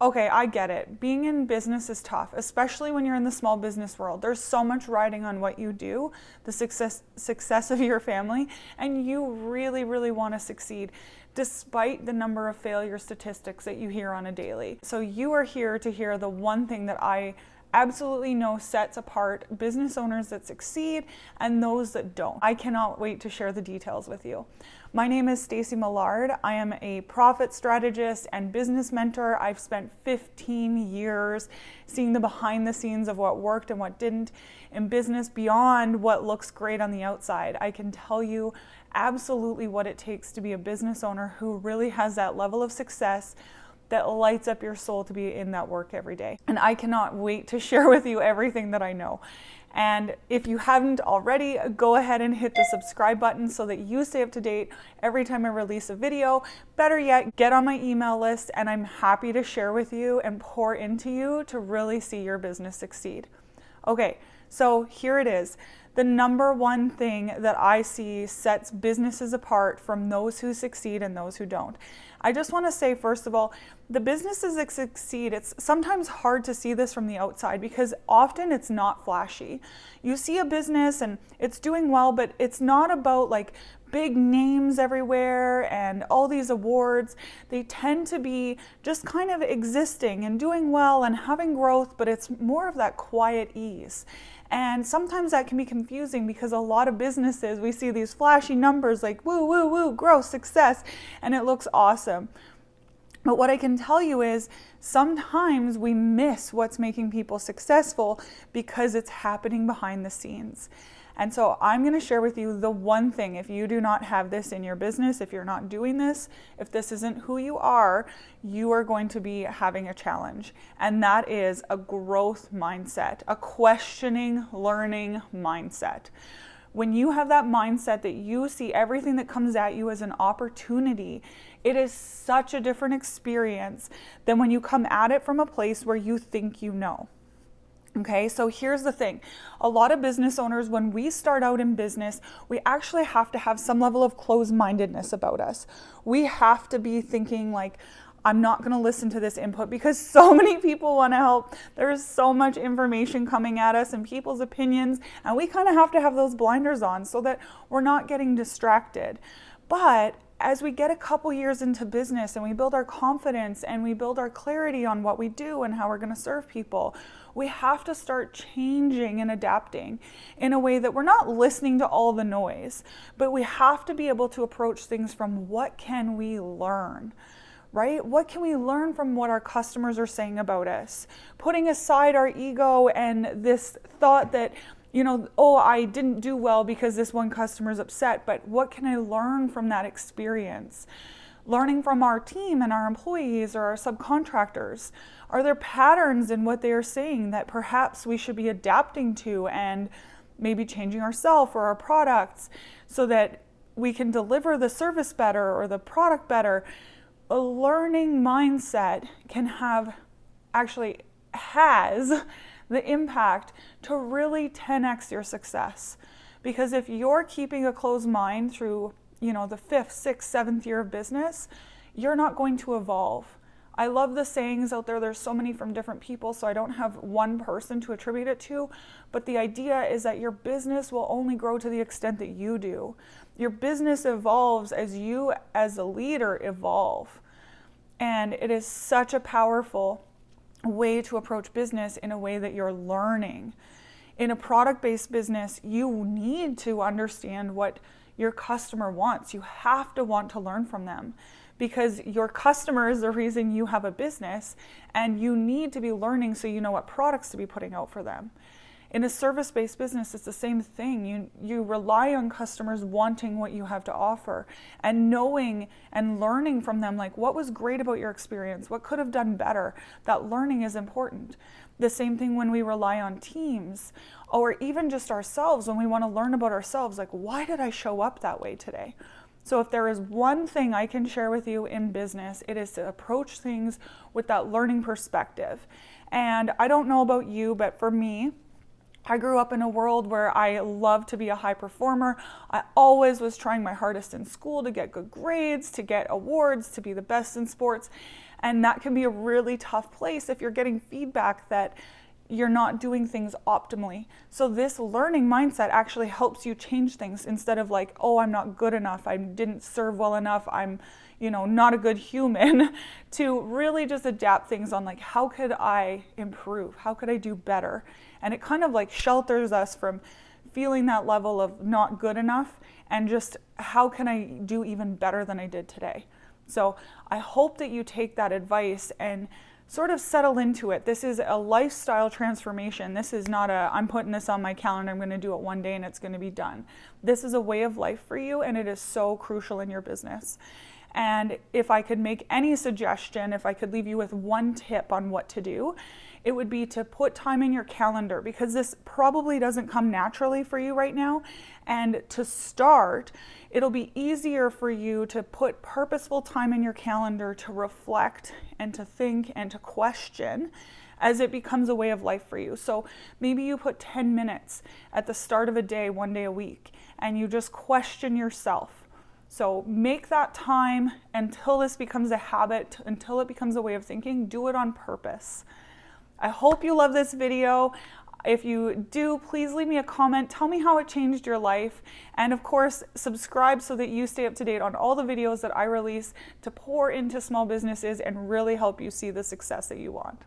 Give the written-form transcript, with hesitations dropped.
Okay, I get it. Being in business is tough, especially when you're in the small business world. There's so much riding on what you do, the success of your family, and you really, really want to succeed despite the number of failure statistics that you hear on a daily. So you are here to hear the one thing that I absolutely know sets apart business owners that succeed and those that don't. I cannot wait to share the details with you. My name is Staci Millard. I am a profit strategist and business mentor. I've spent 15 years seeing the behind the scenes of what worked and what didn't in business beyond what looks great on the outside. I can tell you absolutely what it takes to be a business owner who really has that level of success that lights up your soul to be in that work every day. And I cannot wait to share with you everything that I know. And if you haven't already, go ahead and hit the subscribe button so that you stay up to date every time I release a video. Better yet, get on my email list and I'm happy to share with you and pour into you to really see your business succeed. Okay, so here it is. The number one thing that I see sets businesses apart from those who succeed and those who don't. I just want to say, first of all, the businesses that succeed, it's sometimes hard to see this from the outside because often it's not flashy. You see a business and it's doing well, but it's not about like big names everywhere and all these awards. They tend to be just kind of existing and doing well and having growth, but it's more of that quiet ease. And sometimes that can be confusing because a lot of businesses, we see these flashy numbers like woo, woo, woo, growth, success, and it looks awesome. But what I can tell you is sometimes we miss what's making people successful because it's happening behind the scenes. And so I'm going to share with you the one thing. If you do not have this in your business, if you're not doing this, if this isn't who you are going to be having a challenge. And that is a growth mindset, a questioning, learning mindset. When you have that mindset that you see everything that comes at you as an opportunity, it is such a different experience than when you come at it from a place where you think you know. Okay, so here's the thing. A lot of business owners, when we start out in business, we actually have to have some level of closed-mindedness about us. We have to be thinking like, I'm not going to listen to this input because so many people want to help. There's so much information coming at us and people's opinions, and we kind of have to have those blinders on so that we're not getting distracted. But as we get a couple years into business and we build our confidence and we build our clarity on what we do and how we're going to serve people, we have to start changing and adapting in a way that we're not listening to all the noise, but we have to be able to approach things from what can we learn, right? What can we learn from what our customers are saying about us? Putting aside our ego and this thought that, oh, I didn't do well because this one customer is upset, but what can I learn from that experience? Learning from our team and our employees or our subcontractors. Are there patterns in what they are saying that perhaps we should be adapting to and maybe changing ourselves or our products so that we can deliver the service better or the product better? A learning mindset has the impact to really 10x your success. Because if you're keeping a closed mind through, the 5th, 6th, 7th year of business, you're not going to evolve. I love the sayings out there. There's so many from different people, so I don't have one person to attribute it to. But the idea is that your business will only grow to the extent that you do. Your business evolves as you, as a leader, evolve. And it is such a powerful way to approach business in a way that you're learning. In a product-based business, you need to understand what your customer wants. You have to want to learn from them because your customer is the reason you have a business and you need to be learning so you know what products to be putting out for them. In a service-based business, it's the same thing. You rely on customers wanting what you have to offer and knowing and learning from them, like what was great about your experience, what could have done better. That learning is important. The same thing when we rely on teams or even just ourselves when we want to learn about ourselves, like why did I show up that way today? So if there is one thing I can share with you in business, it is to approach things with that learning perspective. And I don't know about you, but for me, I grew up in a world where I loved to be a high performer. I always was trying my hardest in school to get good grades, to get awards, to be the best in sports. And that can be a really tough place if you're getting feedback that you're not doing things optimally. So this learning mindset actually helps you change things instead of like, oh, I'm not good enough, I didn't serve well enough, I'm, not a good human, to really just adapt things on like, how could I improve? How could I do better? And it kind of like shelters us from feeling that level of not good enough, and just how can I do even better than I did today? So I hope that you take that advice and sort of settle into it. This is a lifestyle transformation. This is not I'm putting this on my calendar, I'm going to do it one day and it's going to be done. This is a way of life for you, and it is so crucial in your business. And if I could make any suggestion, if I could leave you with one tip on what to do, it would be to put time in your calendar, because this probably doesn't come naturally for you right now. And to start, it'll be easier for you to put purposeful time in your calendar to reflect and to think and to question as it becomes a way of life for you. So maybe you put 10 minutes at the start of a day, one day a week, and you just question yourself. So make that time until this becomes a habit, until it becomes a way of thinking. Do it on purpose. I hope you love this video. If you do, please leave me a comment. Tell me how it changed your life. And of course, subscribe so that you stay up to date on all the videos that I release to pour into small businesses and really help you see the success that you want.